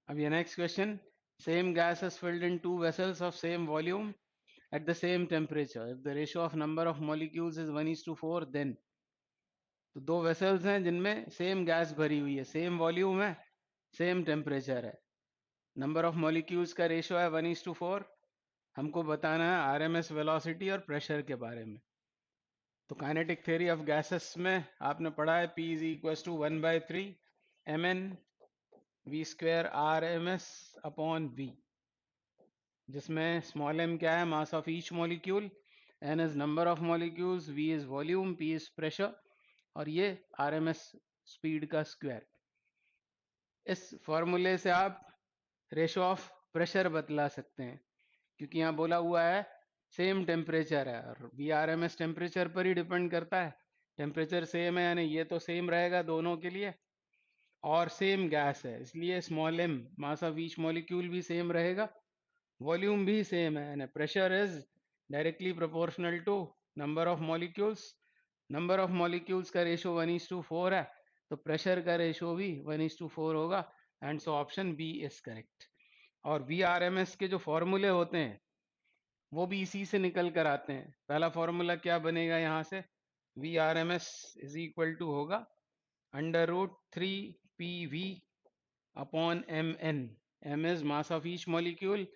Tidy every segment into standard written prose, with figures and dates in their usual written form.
अब ये next question, same gas is filled in two vessels of same volume at the same temperature. If the ratio of number of molecules is 1:4, then तो दो vessels हैं जिनमें same gas भरी हुई है, same volume है, सेम टेम्परेचर है, number of molecules का रेशियो है 1:4। हमको बताना है आरएमएस वेलोसिटी और प्रेशर के बारे में। तो काइनेटिक थ्योरी ऑफ गैसेस में आपने पढ़ा है P is equal to 1/3 mn v square R M S upon V, जिसमें स्मॉल m क्या है, mass of each molecule, n is number of molecules, v is volume, p is pressure, और ये RMS speed का square. इस फॉर्मूले से आप रेशो ऑफ प्रेशर बतला सकते हैं, क्योंकि यहाँ बोला हुआ है सेम टेम्परेचर है और V R M S temperature पर ही डिपेंड करता है। टेम्परेचर सेम है यानी ये तो सेम रहेगा दोनों के लिए, और सेम गैस है इसलिए small m mass of each molecule भी सेम रहेगा, वॉल्यूम भी सेम है, यानी pressure is directly proportional to number of molecules. Number of molecules का रेशो 1:4 है, तो प्रेशर का रेशो भी 1:4 होगा, and so option B is correct. और वी आर एम एस के जो फॉर्मूले होते हैं वो भी इसी से निकल कर आते हैं। पहला फॉर्मूला क्या बनेगा यहाँ से, V R M S is equal to होगा √3 PV upon mn। m is mass of each molecule,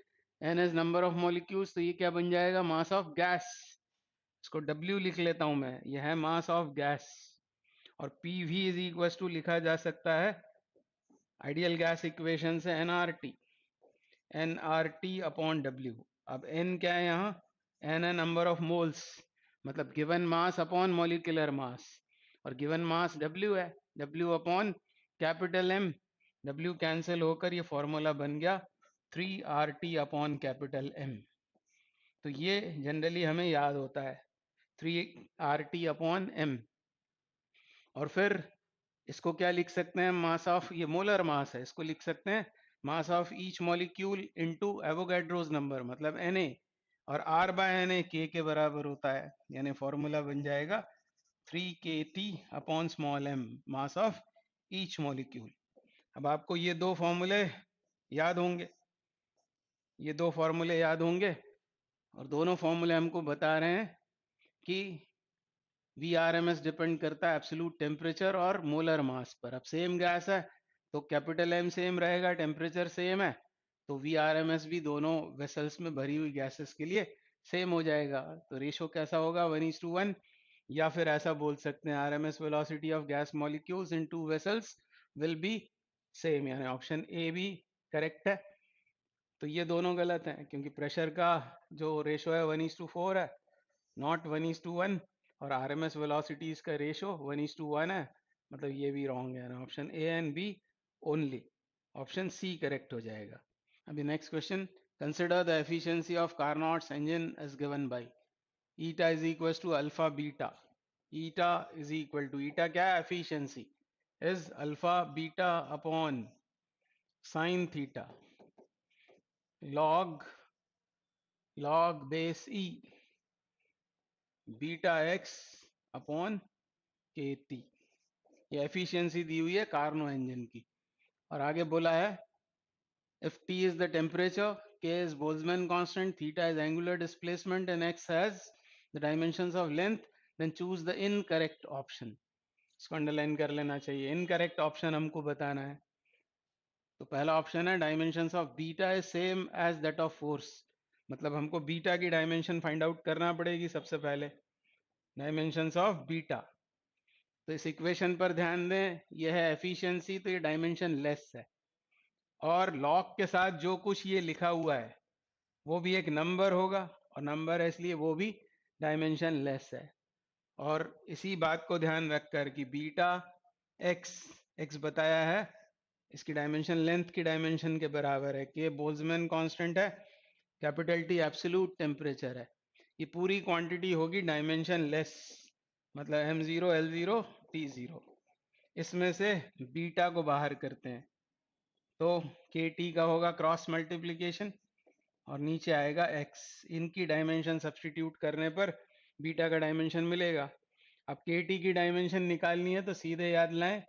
n is number of molecules, तो ये क्या बन जाएगा, मास ऑफ गैस। इसको W लिख लेता हूं मैं, ये है मास ऑफ गैस। और PV इज इक्वल टू लिखा जा सकता है आइडियल गैस इक्वेशन से nRT अपॉन W। अब n क्या है यहाँ, n है नंबर ऑफ मोल्स, मतलब given mass upon molecular mass, और गिवन मास W है, W upon capital M। W cancel होकर ये फॉर्मूला बन गया 3RT अपॉन कैपिटल M। तो ये जनरली हमें याद होता है 3RT अपॉन M। और फिर इसको क्या लिख सकते हैं, मास ऑफ, ये मोलर मास है, इसको लिख सकते हैं मास of each molecule into Avogadro's number, मतलब Na, और R बाय Na K के बराबर होता है, यानी फॉर्मूला बन जाएगा 3kT upon small m, mass of each molecule. अब आपको ये दो फॉर्मूले याद होंगे, ये दो फॉर्मूले याद होंगे, और दोनों फॉर्मूले हमको बता रहे हैं कि V R M S depend करता है एब्सोल्यूट टेम्परेचर और मोलर मास पर। अब सेम गैस है तो कैपिटल M सेम रहेगा, टेम्परेचर सेम है, तो वी आर एम एस भी दोनों वेसल्स में भरी हुई गैसेस के लिए सेम हो जाएगा। तो रेशो कैसा होगा, 1:1, या फिर ऐसा बोल सकते हैं R M S velocity of gas molecules in two vessels will be same, यानी ऑप्शन ए भी करेक्ट है। तो ये दोनों गलत हैं, क्योंकि प्रेशर का जो रेशो है 1:4 है, नॉट 1:1, और आरएमएस वेलोसिटीज का रेशो 1:1 है, मतलब ये भी रॉन्ग है। Option A and B only, option C correct हो जाएगा। अभी next question, consider the efficiency of Carnot's engine as given by eta is equal to alpha beta. Eta is equal to, eta क्या है, efficiency, is alpha beta upon sine theta log base e beta x upon k T. ये efficiency दी हुई है Karnaugh engine की, और आगे बोला है if T is the temperature, K is Boltzmann constant, theta is angular displacement, and X has the dimensions of length, then choose the incorrect option। इसको अंडरलाइन कर लेना चाहिए, इनकरेक्ट ऑप्शन हमको बताना है। तो पहला ऑप्शन है dimensions of beta is same as that of force, मतलब हमको बीटा की डायमेंशन फाइंड आउट करना पड़ेगी सबसे पहले, डायमेंशंस ऑफ बीटा। तो इस इक्वेशन पर ध्यान दें, यह है एफिशिएंसी, तो ये डायमेंशन लेस है, और लॉग के साथ जो कुछ ये लिखा हुआ है वो भी एक नंबर होगा, और नंबर है इसलिए वो भी डायमेंशन लेस है। और इसी बात को ध्यान रखकर कि बीटा एक्स, एक्स बताया है, इसकी डायमेंशन लेंथ की डायमेंशन के बराबर है, के बोल्ट्जमैन कांस्टेंट है, कैपिटल टी एब्सोल्यूट टेम्परेचर है, ये पूरी क्वांटिटी होगी डायमेंशन लेस, मतलब m0 l0 t0। इसमें से बीटा को बाहर करते हैं तो के टी का होगा क्रॉस मल्टीप्लीकेशन, और नीचे आएगा x, इनकी डायमेंशन सब्सटीट्यूट करने पर बीटा का डायमेंशन मिलेगा। अब के टी की डायमेंशन निकालनी है तो सीधे याद लाएं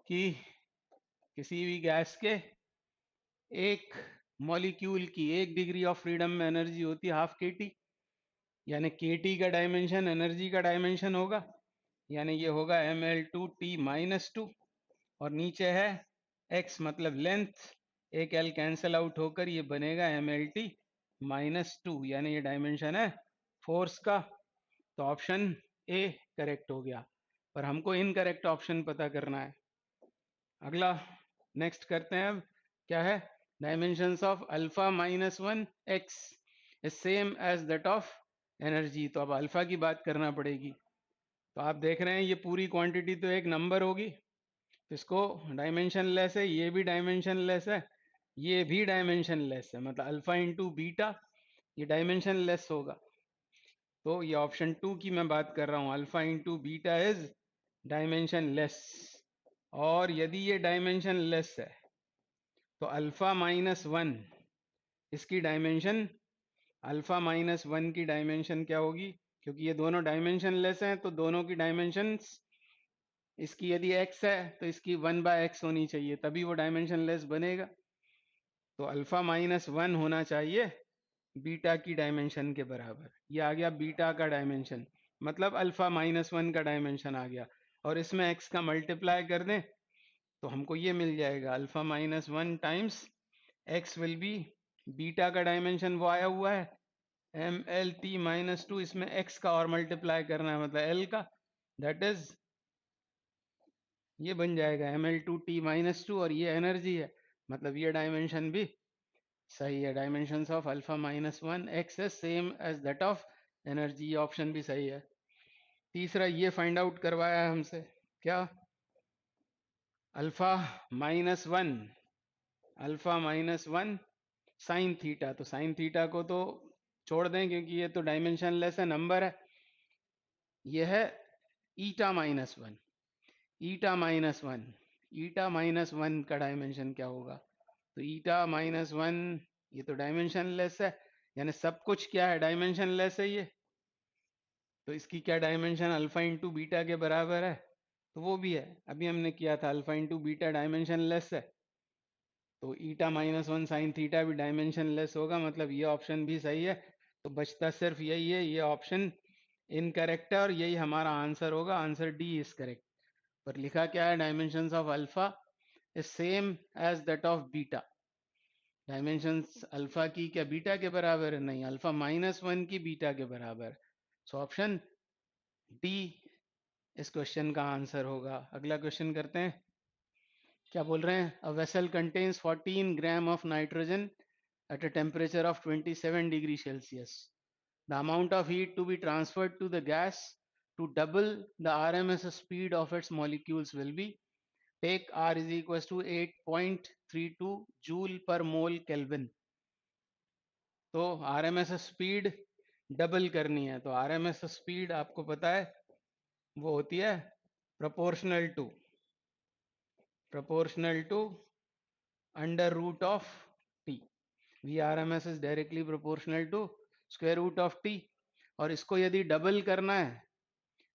कि किसी भी गैस के एक मॉलिक्यूल की 1 डिग्री ऑफ फ्रीडम में एनर्जी होती है हाफ kT, यानी kT का डायमेंशन एनर्जी का डायमेंशन होगा, यानी ये होगा ml2T-2 और नीचे है x मतलब लेंथ, एक l कैंसिल आउट होकर ये बनेगा mlt-2, यानी ये डायमेंशन है फोर्स का। तो ऑप्शन ए करेक्ट हो गया, पर हमको इनकरेक्ट ऑप्शन पता करना है। अगला नेक्स्ट करते हैं, अब क्या है, dimensions of alpha -1 x is same as that of energy. तो अब अल्फा की बात करना पड़ेगी। तो आप देख रहे हैं ये पूरी क्वांटिटी तो एक नंबर होगी, तो इसको डायमेंशन लेस है, ये भी डायमेंशन लेस है, ये भी डायमेंशन लेस है, मतलब अल्फा इंटू बीटा ये डायमेंशन लेस होगा। तो ये ऑप्शन 2 की मैं बात कर रहा हूँ, alpha into beta is dimension less. और यदि ये डायमेंशन लेस है तो अल्फा-1 इसकी डायमेंशन, अल्फा-1 की डायमेंशन क्या होगी, क्योंकि ये दोनों डायमेंशन लेस हैं तो दोनों की डायमेंशंस, इसकी यदि x है तो इसकी 1/x होनी चाहिए, तभी वो डायमेंशन लेस बनेगा। तो अल्फा-1 होना चाहिए बीटा की डायमेंशन के बराबर। ये आ गया बीटा का डायमेंशन, मतलब अल्फा-1 का डायमेंशन आ गया, और इसमें x का मल्टीप्लाई कर दें तो हमको ये मिल जाएगा अल्फा-1 times x will be, beta का डायमेंशन वो आया हुआ है mlt-2, इसमें x का और मल्टीप्लाई करना है मतलब l का, दैट इज ये बन जाएगा ml2t-2, और ये एनर्जी है, मतलब ये डायमेंशन भी सही है। Dimensions of alpha x is same as that of energy, ये ऑप्शन भी सही है। तीसरा ये फाइंड आउट करवाया है हमसे, क्या, अल्फा-1 साइन थीटा। तो साइन थीटा को तो छोड़ दें क्योंकि ये तो डायमेंशन लेस है, नंबर है। ये है ईटा-1, ईटा-1, ईटा-1 का डायमेंशन क्या होगा, तो ईटा-1 ये तो डायमेंशन लेस है, यानी सब कुछ क्या है, डायमेंशन लेस है ये। तो इसकी क्या डायमेंशन अल्फा इंटू बीटा के बराबर है, तो वो भी है, अभी हमने किया था alpha into beta dimension less है, तो ईटा-1 साइन थीटा भी डायमेंशन लेस होगा, मतलब ये ऑप्शन भी सही है। तो बचता सिर्फ यही है, ये ऑप्शन इनकरेक्ट है और यही हमारा आंसर होगा, आंसर डी इज करेक्ट। पर लिखा क्या है, dimensions of alpha is same as that of beta. Dimensions alpha की क्या बीटा के बराबर है, नहीं, अल्फा-1 की बीटा के बराबर। सो ऑप्शन डी इस क्वेश्चन का आंसर होगा। अगला क्वेश्चन करते हैं, क्या बोल रहे हैं, a vessel contains 14 gram of nitrogen at a temperature of 27 degrees Celsius. The amount of heat to be transferred to the gas to double the RMS speed of its molecules will be, take R is equals to 8.32 joule per mole Kelvin. तो RMS speed double करनी है, तो RMS speed आपको पता है वो होती है proportional to under root of T. VRMS is directly proportional to square root of t, और इसको यदि डबल करना है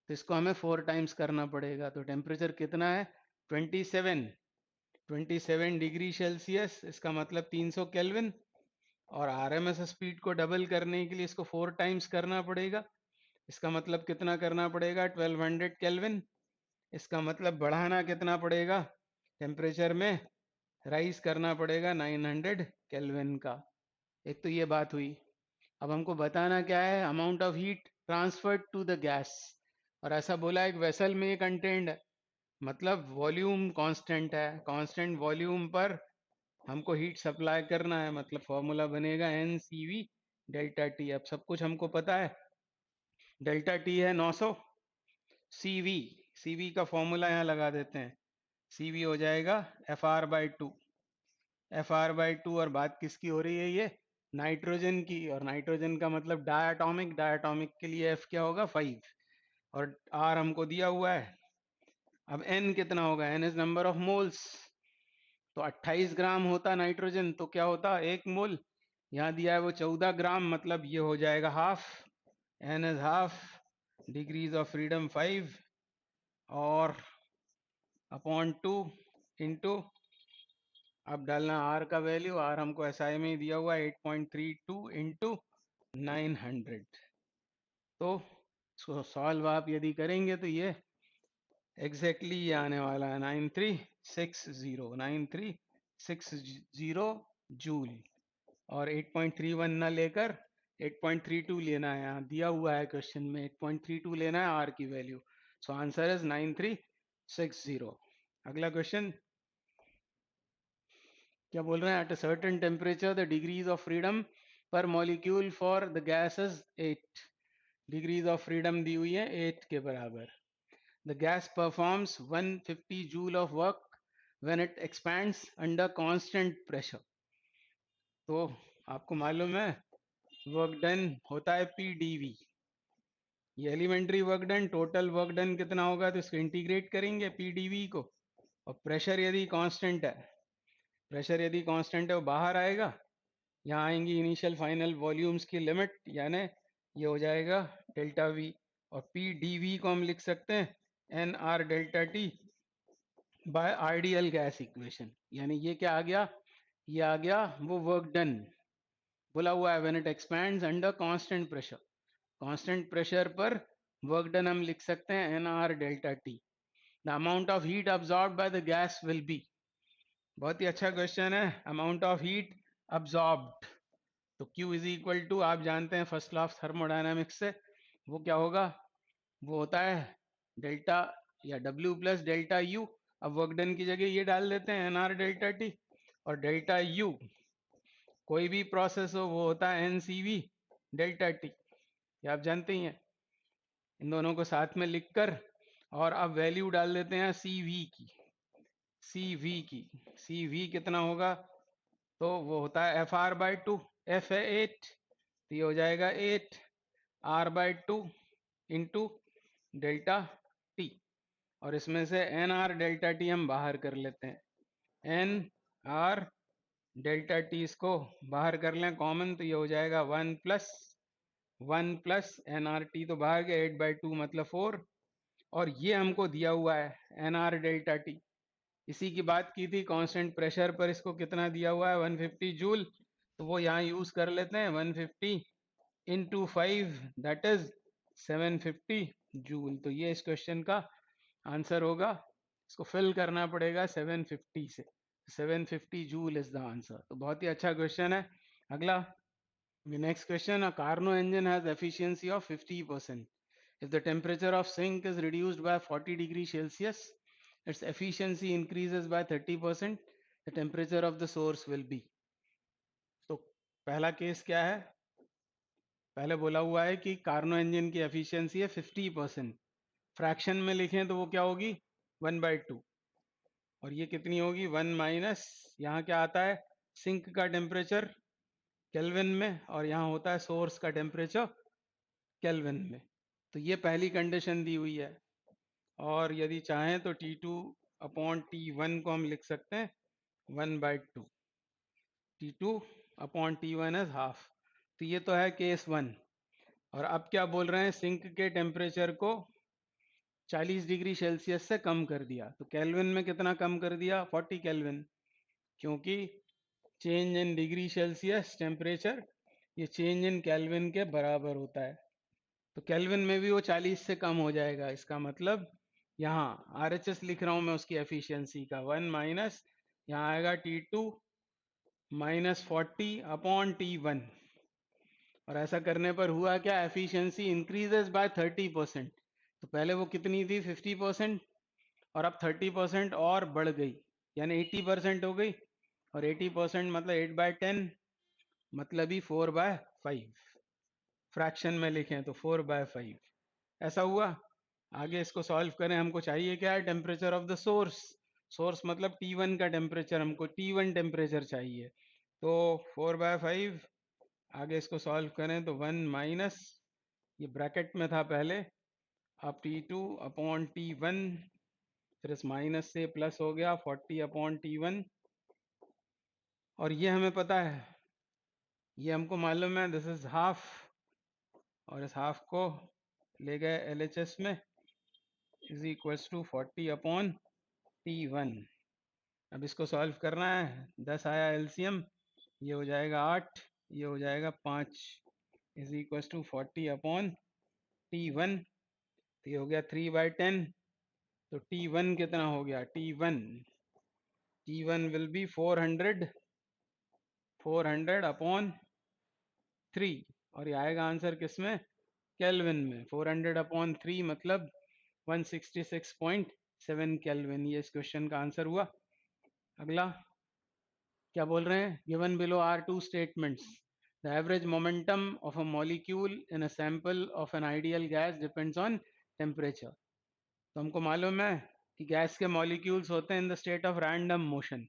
तो इसको हमें 4 टाइम्स करना पड़ेगा। तो टेम्परेचर कितना है, 27 डिग्री सेल्सियस, इसका मतलब 300 केल्विन, और RMS स्पीड को डबल करने के लिए इसको 4 टाइम्स करना पड़ेगा, इसका मतलब कितना करना पड़ेगा, 1200 केल्विन। इसका मतलब बढ़ाना कितना पड़ेगा, टेम्परेचर में राइज करना पड़ेगा 900 केल्विन का। एक तो ये बात हुई। अब हमको बताना क्या है, amount of heat transferred to the gas, और ऐसा बोला एक वेसल में ये कंटेंट है, मतलब वॉल्यूम कांस्टेंट है, कांस्टेंट वॉल्यूम पर हमको हीट सप्लाई करना है, मतलब फॉर्मूला बनेगा NCV डेल्टा टी। अब सब कुछ हमको पता है, डेल्टा टी है 900, CV, CV का फॉर्मूला यहाँ लगा देते हैं, CV हो जाएगा FR/2, FR/2, और बात किसकी हो रही है, ये नाइट्रोजन की, और नाइट्रोजन का मतलब डायटोमिक, डायटोमिक के लिए F क्या होगा 5, और R हमको दिया हुआ है। अब N कितना होगा, N is number of moles, तो 28 ग्राम होता नाइट्रोजन, तो क्या होता 1 मोल, यहाँ दिया है वो 14 ग्राम, मतलब ये हो जाएगा half, N is half, degrees of freedom 5, और अपॉन 2 इंटू अब डालना आर का वैल्यू, आर हमको एसआई में ही दिया हुआ है 8.32 इंटू 900। तो इसको सॉल्व आप यदि करेंगे तो ये एग्जैक्टली ये आने वाला है 9360 जूल। और 8.31 ना लेकर 8.32 लेना है, यहाँ दिया हुआ है क्वेश्चन में 8.32 लेना है आर की वैल्यू। So answer is 9360। अगला क्वेश्चन क्या बोल रहे हैं? At a certain temperature the degrees of freedom per molecule for the gas is 8। Degrees of freedom दी हुई है 8 के बराबर। The gas performs 150 joule of work when it expands under constant pressure. तो आपको मालूम है वर्क डन होता है पीडीवी। ये elementary work done, total work done कितना होगा तो इसको इंटीग्रेट करेंगे पीडीवी को। और प्रेशर यदि कांस्टेंट है, प्रेशर यदि कांस्टेंट है वो बाहर आएगा, यहाँ आएंगी इनिशियल फाइनल वॉल्यूम्स की लिमिट, यानी ये हो जाएगा डेल्टा वी। और पी डी वी को हम लिख सकते हैं n R delta T by ideal gas equation. यानी ये क्या आ गया? ये आ गया वो वर्क डन बोला हुआ है when it expands under constant pressure. Constant pressure पर वर्क डन हम लिख सकते हैं n R delta T. The amount of heat absorb by the gas will be. बहुत ही अच्छा क्वेश्चन है। अमाउंट ऑफ हीट अब्सॉर्ब्ड, तो Q इज इक्वल टू, आप जानते हैं फर्स्ट लॉ ऑफ थर्मोडायनामिक्स से, वो क्या होगा? वो होता है डेल्टा या W प्लस डेल्टा यू। अब वर्क डन की जगह ये डाल देते हैं एन आर डेल्टा टी, और डेल्टा यू कोई भी प्रोसेस हो वो होता है NCV डेल्टा टी, ये आप जानते ही हैं। इन दोनों को साथ में लिखकर और अब वैल्यू डाल देते हैं CV की। CV की CV कितना होगा? तो वो होता है FR/2। F है 8, तो ये हो जाएगा 8 R/2 इंटू डेल्टा टी। और इसमें से एन आर डेल्टा टी हम बाहर कर लेते हैं। एन आर डेल्टा टी इसको बाहर कर लें कॉमन, तो ये हो जाएगा 1 प्लस एन आर टी, तो बाहर गया 8/2 मतलब 4। और ये हमको दिया हुआ है एन आर डेल्टा टी। इसी की बात की थी, कांस्टेंट प्रेशर पर इसको कितना दिया हुआ है 150 जूल, तो वो यहाँ यूज कर लेते हैं 150 इंटू 5 दैट इज 750 जूल। तो ये इस क्वेश्चन का आंसर होगा। इसको फिल करना पड़ेगा 750 से, 750 जूल इज द आंसर। तो बहुत ही अच्छा क्वेश्चन है। अगला next question, a Carnot engine has efficiency of 50%. If the temperature of sink is reduced by 40 degrees Celsius, its efficiency increases by 30%. The temperature of the source will be. तो पहला case क्या है? पहले बोला हुआ है कि कार्नो इंजन की एफिशिएंसी है 50%। फ्रैक्शन में लिखें तो वो क्या होगी? 1/2। और ये कितनी होगी? 1 माइनस, यहाँ क्या आता है? सिंक का टेम्परेचर केल्विन में, और यहाँ होता है सोर्स का टेम्परेचर केल्विन में। तो ये पहली कंडीशन दी हुई है। और यदि चाहें तो T2/T1 को हम लिख सकते हैं 1/2। T2/T1 is half. तो ये तो है केस 1। और अब क्या बोल रहे हैं? सिंक के टेम्परेचर को 40 डिग्री सेल्सियस से कम कर दिया। तो केल्विन में कितना कम कर दिया? 40 केल्विन, क्योंकि change in degree Celsius temperature ये चेंज इन केल्विन के बराबर होता है। तो केल्विन में भी वो 40 से कम हो जाएगा। इसका मतलब यहाँ RHS लिख रहा हूँ मैं उसकी एफिशिएंसी का, 1 माइनस यहाँ आएगा T2 माइनस 40/T1। और ऐसा करने पर हुआ क्या? Efficiency increases by 30%। तो पहले वो कितनी थी? 50%, और अब 30% और बढ़ गई, यानी 80% हो गई। और 80% मतलब 8/10, मतलब ही 4/5। फ्रैक्शन में लिखें तो 4/5 ऐसा हुआ। आगे इसको सॉल्व करें, हमको चाहिए क्या है? Temperature of the source. Source मतलब T1 का टेम्परेचर, हमको T1 टेम्परेचर चाहिए। तो 4/5, आगे इसको सॉल्व करें तो 1 माइनस, ये ब्रैकेट में था पहले, अब T2/T1, फिर इस माइनस से प्लस हो गया 40/T1। और ये हमें पता है, ये हमको मालूम है, दिस इज हाफ, और इस हाफ को ले गए LHS में, इज इक्वल्स टू 40/T1। अब इसको सॉल्व करना है, 10 आया एलसीएम, ये हो जाएगा 8, ये हो जाएगा 5, is equal to 40 upon T1, तो ये हो गया 3/10। तो T1 कितना हो गया, T1 विल बी 400 अपॉन 3, और ये आएगा आंसर किसमें, केल्विन में। 400 अपॉन 3 मतलब 166.7 केल्विन, ये इस क्वेश्चन का आंसर हुआ। अगला क्या बोल रहे हैं, given below are two statements, the average momentum of a molecule in a sample of an ideal gas depends on temperature. तो हमको मालूम है कि गैस के मॉलिक्यूल्स होते हैं in the state of random motion,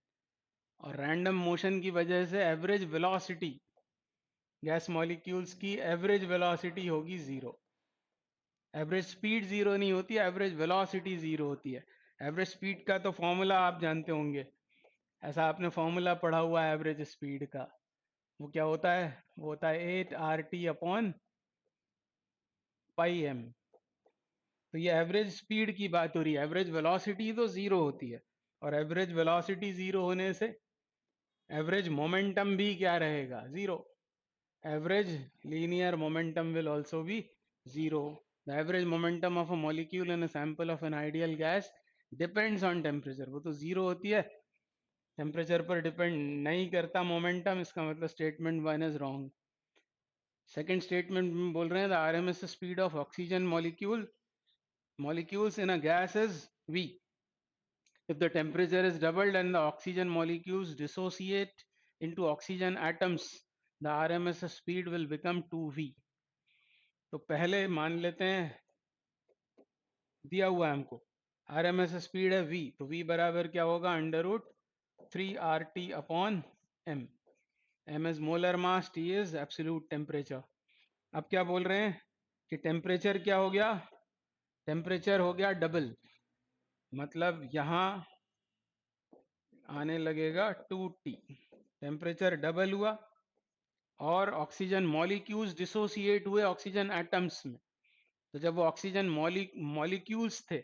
और रैंडम मोशन की वजह से एवरेज वेलोसिटी, गैस मॉलिक्यूल्स की एवरेज वेलोसिटी होगी जीरो। एवरेज स्पीड जीरो नहीं होती, एवरेज वेलोसिटी जीरो होती है। एवरेज स्पीड का तो फॉर्मूला आप जानते होंगे, ऐसा आपने फॉर्मूला पढ़ा हुआ है एवरेज स्पीड का, वो क्या होता है, वो होता है 8 RT अपॉन पाई एम। तो ये एवरेज स्पीड की बात हो रही है, एवरेज वेलोसिटी तो जीरो होती है, और एवरेज वेलोसिटी जीरो होने से एवरेज मोमेंटम भी क्या रहेगा, zero. Average linear momentum will also be zero. The average momentum of a molecule in a sample of an ideal gas depends on temperature, वो तो जीरो होती है, टेम्परेचर पर डिपेंड नहीं करता मोमेंटम, इसका मतलब statement 1 is wrong. Second statement में बोल रहे हैं the RMS speed of oxygen molecules in a gas is V. If the temperature is doubled and the oxygen molecules dissociate into oxygen atoms, the RMS speed will become 2V. तो पहले मान लेते हैं, दिया हुआ है हमको RMS स्पीड है V, तो V बराबर क्या होगा, √3RT upon M। M is molar mass, T is absolute temperature. अब क्या बोल रहे हैं कि टेम्परेचर क्या हो गया, टेम्परेचर हो गया डबल, मतलब यहाँ आने लगेगा 2T। टेम्परेचर डबल हुआ और ऑक्सीजन मॉलिक्यूल्स डिसोसिएट हुए ऑक्सीजन एटम्स में। तो जब वो ऑक्सीजन मॉलिक्यूल्स थे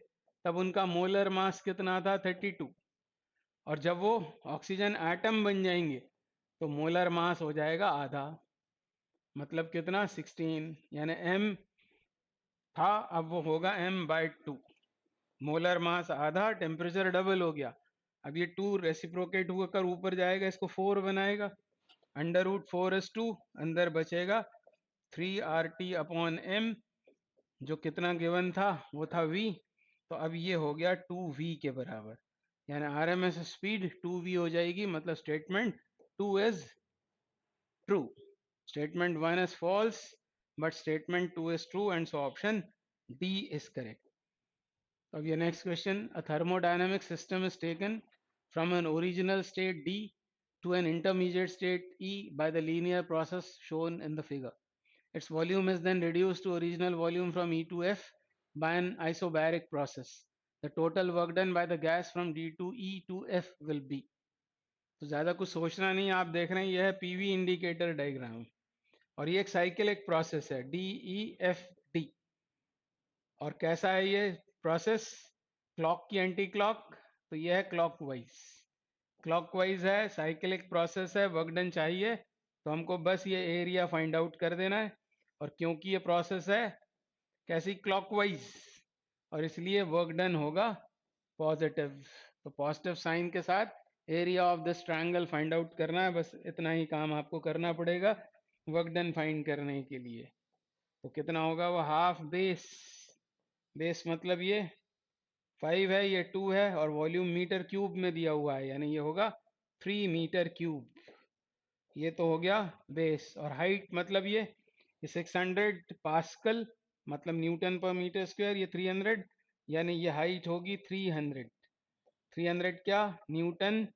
तब उनका मोलर मास कितना था, 32, और जब वो ऑक्सीजन एटम बन जाएंगे तो मोलर मास हो जाएगा आधा, मतलब कितना, 16, यानी m था अब वो होगा m/2। मोलर मास आधा, टेम्परेचर डबल हो गया, अब ये 2 रेसिप्रोकेट होकर ऊपर जाएगा, इसको 4 बनाएगा, √4 अंदर बचेगा 3RT अपॉन M, जो कितना गिवन था वो था V। तो अब ये हो गया 2V के बराबर, यानी RMS स्पीड 2V हो जाएगी, मतलब statement 2 is true, statement 1 is false, but statement 2 is true, and so option D is correct. अब ये next question, a thermodynamic system is taken from an original state D to an intermediate state E by the linear process shown in the figure. Its volume is then reduced to original volume from E to F by an isobaric process. The total work done by the gas from D to E to F will be. तो ज़्यादा कुछ सोचना नहीं, आप देख रहे हैं यह है पीवी इंडिकेटर डायग्राम, और ये एक साइकिलिक प्रोसेस है DEFD। और कैसा है ये प्रोसेस, क्लॉक की एंटी क्लॉक, तो ये है क्लॉकवाइज है, साइकिलिक प्रोसेस है, वर्क डन चाहिए तो हमको बस ये एरिया फाइंड आउट कर देना है। और क्योंकि ये प्रोसेस है कैसी, क्लॉकवाइज, और इसलिए वर्क डन होगा पॉजिटिव। तो पॉजिटिव साइन के साथ area of this triangle find out करना है, बस इतना ही काम आपको करना पड़ेगा वर्क डन फाइंड करने के लिए। तो कितना होगा वो, हाफ बेस, बेस मतलब ये 5 है, ये 2 है, और वॉल्यूम मीटर क्यूब में दिया हुआ है, यानी ये होगा 3 मीटर क्यूब, ये तो हो गया बेस। और हाइट मतलब ये 600 पास्कल, मतलब न्यूटन पर मीटर स्क्वायर, ये 300, यानी ये हाइट होगी 300। 300 क्या, newton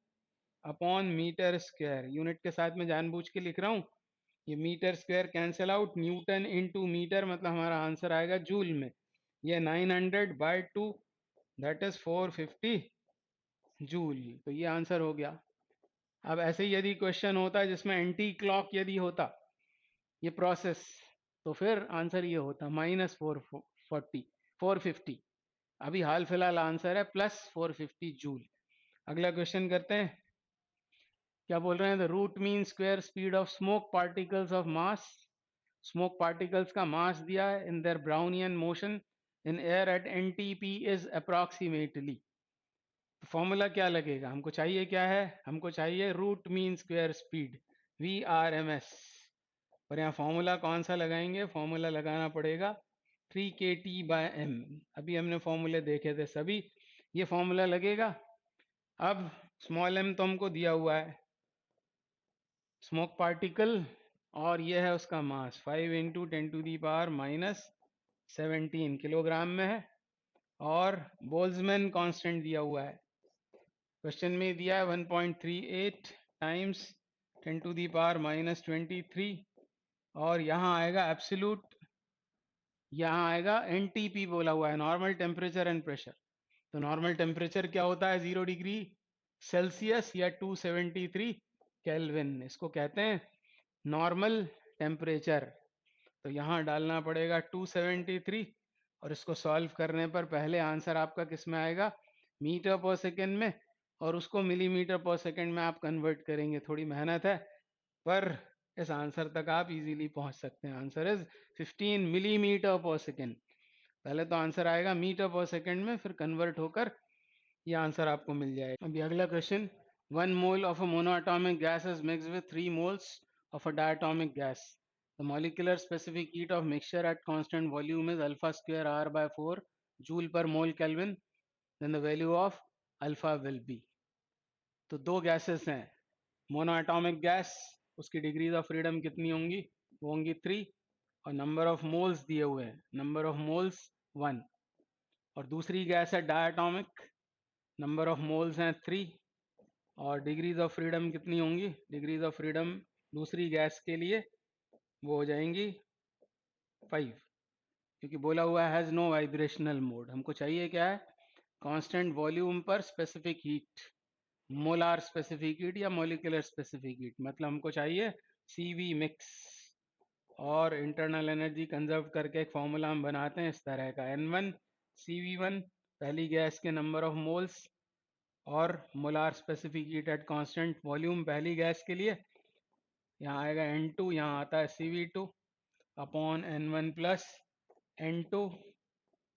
upon metre square, unit के साथ में जानबूझ के लिख रहा हूँ, ये metre square cancel out, newton into metre, मतलब हमारा आंसर आएगा जूल में। ये 900/2, दैट इज 450 जूल, तो ये आंसर हो गया। अब ऐसे ही यदि क्वेश्चन होता है जिसमें एंटी क्लॉक यदि होता ये प्रोसेस, तो फिर आंसर ये होता -450। अभी हाल फिलहाल आंसर है +450 जूल। अगला क्वेश्चन करते हैं। क्या बोल रहे हैं? The root mean square speed of smoke particles of mass. Smoke particles का मास दिया है in their Brownian motion in air at NTP is approximately. Formula क्या लगेगा? हमको चाहिए क्या है? हमको चाहिए root mean square speed, VRMS। और यहाँ फॉर्मूला कौन सा लगाएंगे? फॉर्मूला लगाना पड़ेगा 3kT/m। अभी हमने फॉर्मूले देखे थे सभी, ये फॉर्मूला लगेगा। अब स्मॉल m तो हमको दिया हुआ है, स्मोक पार्टिकल, और ये है उसका मास 5 इंटू 10⁻⁻17 किलोग्राम में है। और बोल्ट्जमैन कांस्टेंट दिया हुआ है, क्वेश्चन में दिया है 1.38 टाइम्स 10⁻⁻23। और यहाँ आएगा एब्सोल्यूट, यहाँ आएगा एनटीपी बोला हुआ है, नॉर्मल टेम्परेचर एंड प्रेशर। तो नॉर्मल टेम्परेचर क्या होता है? 0 डिग्री सेल्सियस या 273 केल्विन, इसको कहते हैं नॉर्मल टेम्परेचर। तो यहाँ डालना पड़ेगा 273, और इसको सॉल्व करने पर पहले आंसर आपका किस में आएगा? मीटर पर सेकेंड में, और उसको मिलीमीटर पर सेकेंड में आप कन्वर्ट करेंगे। थोड़ी मेहनत है, पर इस आंसर तक आप इजीली पहुंच सकते हैं। आंसर इज 15 मिलीमीटर पर सेकेंड। पहले तो आंसर आएगा मीटर पर सेकेंड में, फिर कन्वर्ट होकर ये आंसर आपको मिल जाएगा। अभी अगला question, 1 mole of a monoatomic gas is mixed with 3 moles of a diatomic gas. The molecular specific heat of mixture at constant volume is alpha square R by 4 joule per mole Kelvin. Then the value of alpha will be. तो दो gases हैं, monoatomic gas, उसकी degrees of freedom कितनी होंगी? वो होंगी 3, और number of moles दिए हुए हैं, नंबर ऑफ मोल्स 1। और दूसरी गैस है डायटोमिक, नंबर ऑफ मोल्स हैं 3, और डिग्रीज ऑफ फ्रीडम कितनी होंगी? डिग्रीज ऑफ फ्रीडम दूसरी गैस के लिए वो हो जाएंगी 5, क्योंकि बोला हुआ है हैज नो वाइब्रेशनल मोड। हमको चाहिए क्या है? कांस्टेंट वॉल्यूम पर specific heat, molar specific heat या मॉलिक्यूलर स्पेसिफिक हीट, मतलब हमको चाहिए CV मिक्स। और इंटरनल एनर्जी कंजर्व करके एक फॉर्मूला हम बनाते हैं इस तरह का, N1 CV1 पहली गैस के नंबर ऑफ मोल्स, और molar specific heat at constant volume पहली गैस के लिए, यहाँ आएगा N2, यहाँ आता है CV2 upon N1 plus N2।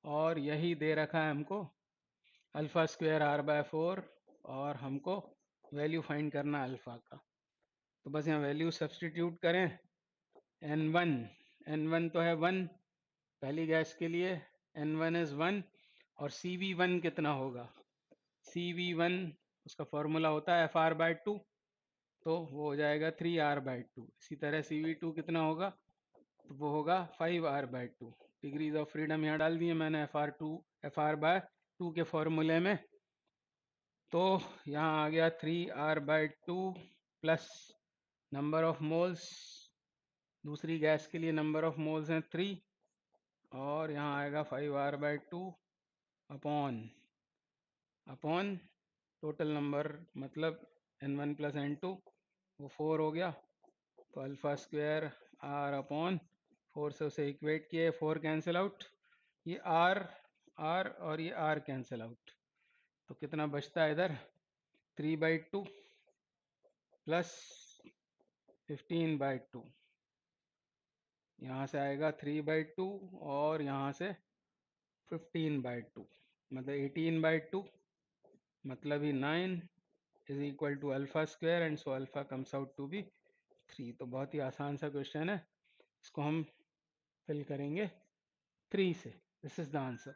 और यही दे रखा है हमको अल्फा स्क्वायर R/4, और हमको वैल्यू फाइंड करना है अल्फा का। तो बस यहाँ वैल्यू सब्सटीट्यूट करें। N1 तो है 1 पहली गैस के लिए, N1 इज 1, और CV1 कितना होगा? CV1 उसका फॉर्मूला होता है FR/2, तो वो हो जाएगा 3R/2। इसी तरह CV2 कितना होगा? तो वो होगा 5R/2। डिग्रीज ऑफ फ्रीडम यहाँ डाल दिए मैंने FR/2 के फॉर्मूले में। तो यहाँ आ गया 3R/2 plus number of moles, दूसरी गैस के लिए नंबर ऑफ मोल्स हैं 3, और यहाँ आएगा 5R/2 upon upon total number, मतलब N1 प्लस N2, वो 4 हो गया। तो अल्फा स्क्वायर R अपॉन 4 से उसे इक्वेट किए, 4 कैंसिल आउट, ये R और ये R कैंसिल आउट। तो कितना बचता है इधर? 3/2 प्लस 15/2, यहाँ से आएगा 3/2 और यहाँ से 15/2, मतलब 18/2, मतलब ही 9 is equal to alpha square, and so alpha comes out to be 3। तो बहुत ही आसान सा क्वेश्चन है, इसको हम फिल करेंगे 3 से। This is the answer.